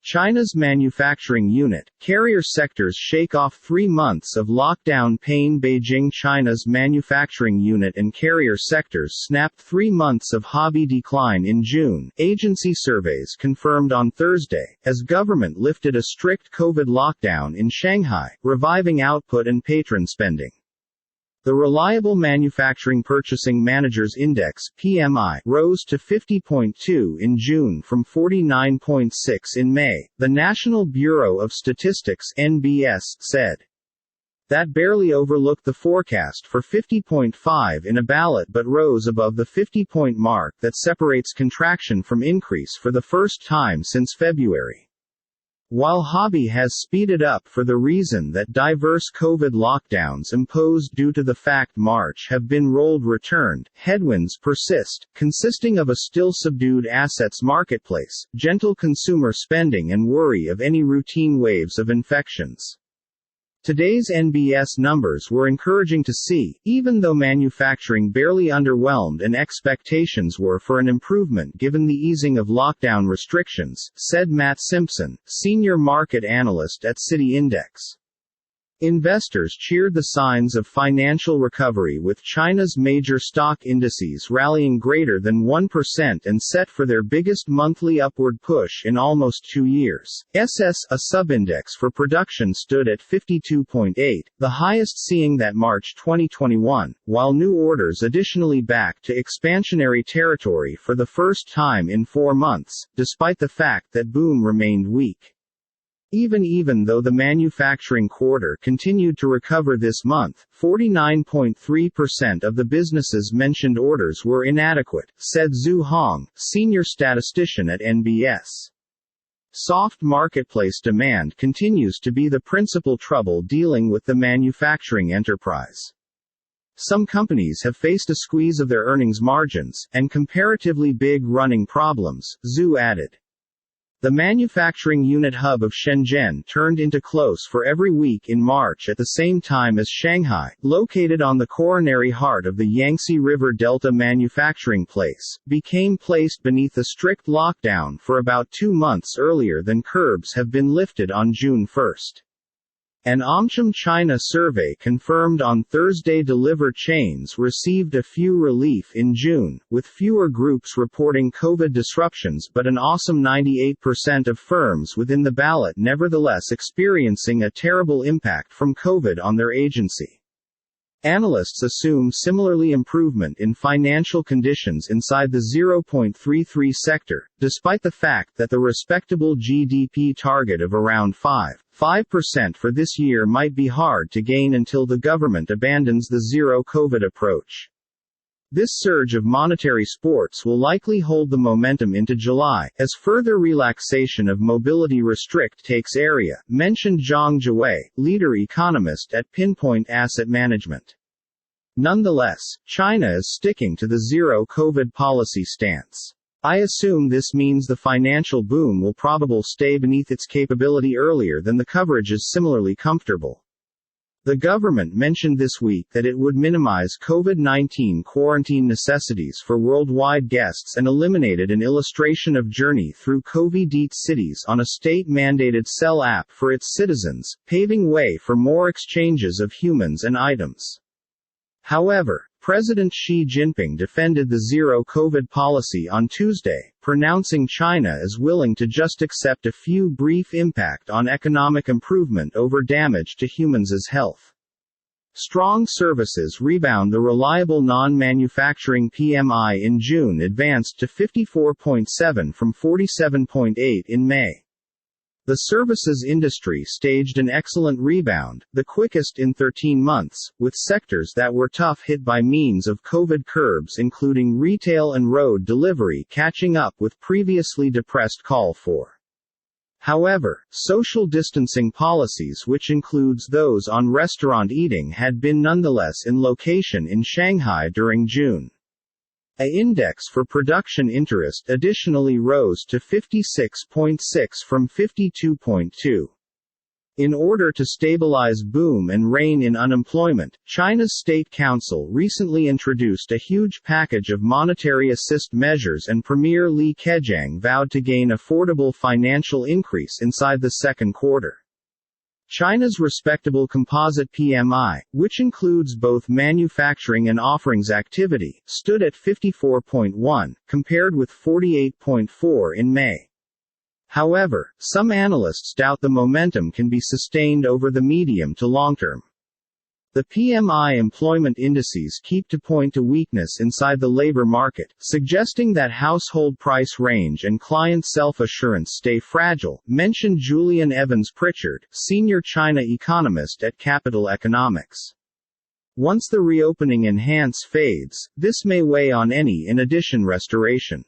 China's manufacturing unit, carrier sectors shake off 3 months of lockdown pain. Beijing China's manufacturing unit and carrier sectors snapped 3 months of hobby decline in June, agency surveys confirmed on Thursday, as government lifted a strict COVID lockdown in Shanghai, reviving output and patron spending. The Reliable Manufacturing Purchasing Managers Index (PMI) rose to 50.2 in June from 49.6 in May, the National Bureau of Statistics (NBS) said. That barely overlooked the forecast for 50.5 in a ballot but rose above the 50-point mark that separates contraction from increase for the first time since February. While hobby has speeded up for the reason that diverse COVID lockdowns imposed due to the fact March have been rolled returned, headwinds persist, consisting of a still subdued assets marketplace, gentle consumer spending and worry of any routine waves of infections. Today's NBS numbers were encouraging to see, even though manufacturing barely underwhelmed and expectations were for an improvement given the easing of lockdown restrictions, said Matt Simpson, senior market analyst at Citi Index. Investors cheered the signs of financial recovery with China's major stock indices rallying greater than 1% and set for their biggest monthly upward push in almost 2 years. A subindex for production stood at 52.8, the highest seeing that March 2021, while new orders additionally back to expansionary territory for the first time in 4 months, despite the fact that boom remained weak. Even though the manufacturing quarter continued to recover this month, 49.3% of the businesses mentioned orders were inadequate, said Zhu Hong, senior statistician at NBS. Soft marketplace demand continues to be the principal trouble dealing with the manufacturing enterprise. Some companies have faced a squeeze of their earnings margins, and comparatively big running problems, Zhu added. The manufacturing unit hub of Shenzhen turned into close for every week in March at the same time as Shanghai, located on the coronary heart of the Yangtze River Delta manufacturing place, became placed beneath a strict lockdown for about 2 months earlier than curbs have been lifted on June 1. An AmCham China survey confirmed on Thursday deliver chains received a few relief in June, with fewer groups reporting COVID disruptions but an awesome 98% of firms within the ballot nevertheless experiencing a terrible impact from COVID on their agency. Analysts assume similarly improvement in financial conditions inside the 0.33 sector, despite the fact that the respectable GDP target of around 5% for this year might be hard to gain until the government abandons the zero-COVID approach. This surge of monetary sports will likely hold the momentum into July, as further relaxation of mobility restrict takes area, mentioned Zhang Jiwei, leader economist at Pinpoint Asset Management. Nonetheless, China is sticking to the zero-COVID policy stance. I assume this means the financial boom will probably stay beneath its capability earlier than the coverage is similarly comfortable. The government mentioned this week that it would minimize COVID-19 quarantine necessities for worldwide guests and eliminated an illustration of journey through COVID cities on a state-mandated cell app for its citizens, paving way for more exchanges of humans and items. However, President Xi Jinping defended the zero-COVID policy on Tuesday, pronouncing China as willing to just accept a few brief impact on economic improvement over damage to humans' health. Strong services rebound. The reliable non-manufacturing PMI in June advanced to 54.7 from 47.8 in May. The services industry staged an excellent rebound, the quickest in 13 months, with sectors that were tough hit by means of COVID curbs including retail and road delivery catching up with previously depressed call for. However, social distancing policies, which includes those on restaurant eating, had been nonetheless in location in Shanghai during June. A index for production interest additionally rose to 56.6 from 52.2. In order to stabilize boom and rein in unemployment, China's State Council recently introduced a huge package of monetary assist measures, and Premier Li Keqiang vowed to gain affordable financial increase inside the second quarter. China's respectable composite PMI, which includes both manufacturing and offerings activity, stood at 54.1, compared with 48.4 in May. However, some analysts doubt the momentum can be sustained over the medium to long term. The PMI employment indices keep to point to weakness inside the labor market, suggesting that household price range and client self-assurance stay fragile, mentioned Julian Evans Pritchard, senior China economist at Capital Economics. Once the reopening enhance fades, this may weigh on any in addition restoration.